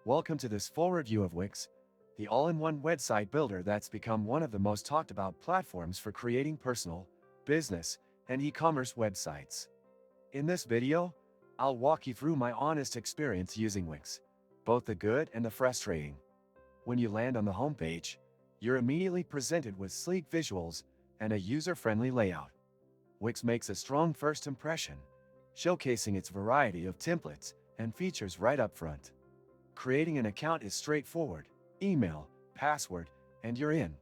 Welcome to this full review of Wix, the all-in-one website builder that's become one of the most talked about platforms for creating personal, business, and e-commerce websites. In this video, I'll walk you through my honest experience using Wix, both the good and the frustrating. When you land on the homepage, you're immediately presented with sleek visuals and a user-friendly layout. Wix makes a strong first impression, showcasing its variety of templates and features right up front. Creating an account is straightforward: email, password, and you're in.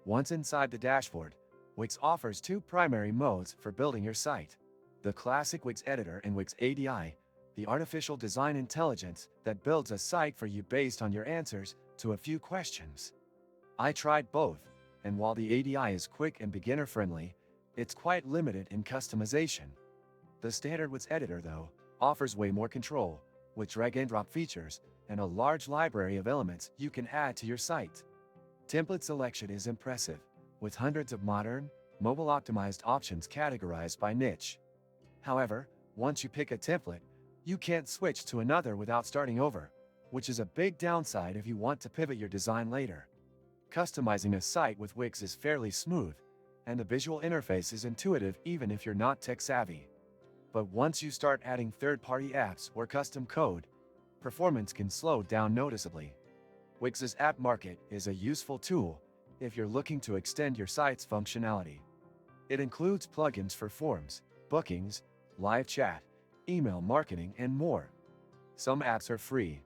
Once inside the dashboard, Wix offers two primary modes for building your site: the classic Wix Editor and Wix ADI, the artificial design intelligence that builds a site for you based on your answers to a few questions. I tried both, and while the ADI is quick and beginner-friendly, it's quite limited in customization. The standard Wix Editor, though, offers way more control, with drag-and-drop features and a large library of elements you can add to your site. Template selection is impressive, with hundreds of modern, mobile-optimized options categorized by niche. However, once you pick a template, you can't switch to another without starting over, which is a big downside if you want to pivot your design later. Customizing a site with Wix is fairly smooth, and the visual interface is intuitive even if you're not tech-savvy. But once you start adding third-party apps or custom code, performance can slow down noticeably. Wix's App Market is a useful tool if you're looking to extend your site's functionality. It includes plugins for forms, bookings, live chat, email marketing, and more. Some apps are free,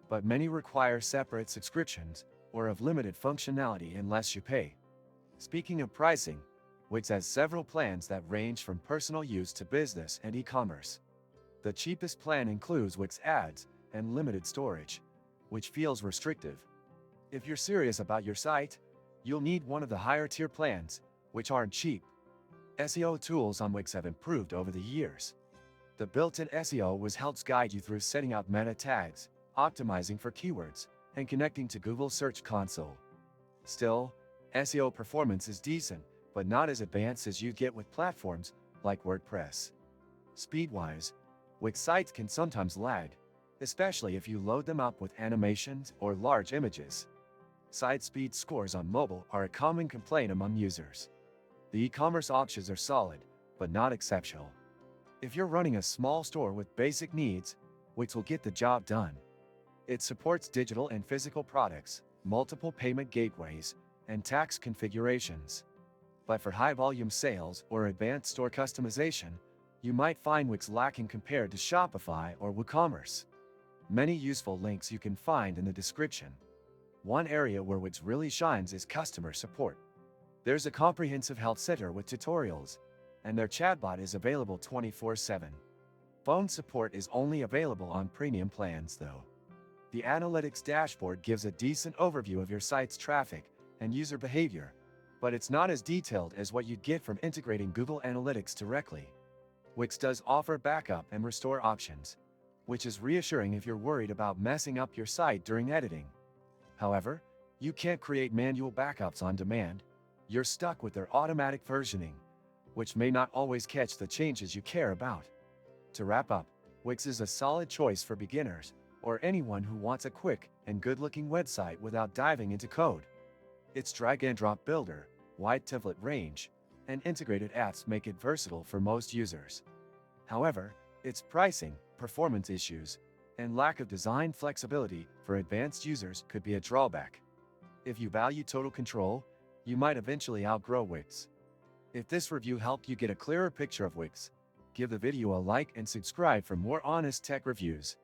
but many require separate subscriptions or have limited functionality unless you pay. Speaking of pricing, Wix has several plans that range from personal use to business and e-commerce. The cheapest plan includes Wix Ads and limited storage, which feels restrictive. If you're serious about your site, you'll need one of the higher-tier plans, which aren't cheap. SEO tools on Wix have improved over the years. The built-in SEO helps guide you through setting out meta tags, optimizing for keywords, and connecting to Google Search Console. Still, SEO performance is decent, but not as advanced as you get with platforms like WordPress. Speed-wise, Wix sites can sometimes lag, especially if you load them up with animations or large images. Site speed scores on mobile are a common complaint among users. The e-commerce options are solid, but not exceptional. If you're running a small store with basic needs, Wix will get the job done. It supports digital and physical products, multiple payment gateways, and tax configurations. But for high-volume sales or advanced store customization, you might find Wix lacking compared to Shopify or WooCommerce. Many useful links you can find in the description. One area where Wix really shines is customer support. There's a comprehensive help center with tutorials, and their chatbot is available 24/7. Phone support is only available on premium plans, though. The analytics dashboard gives a decent overview of your site's traffic and user behavior, but it's not as detailed as what you'd get from integrating Google Analytics directly. Wix does offer backup and restore options, which is reassuring if you're worried about messing up your site during editing. However, you can't create manual backups on demand. You're stuck with their automatic versioning, which may not always catch the changes you care about. To wrap up, Wix is a solid choice for beginners or anyone who wants a quick and good-looking website without diving into code. Its drag-and-drop builder, wide template range, and integrated apps make it versatile for most users. However, its pricing, performance issues, and lack of design flexibility for advanced users could be a drawback. If you value total control, you might eventually outgrow Wix. If this review helped you get a clearer picture of Wix, give the video a like and subscribe for more honest tech reviews.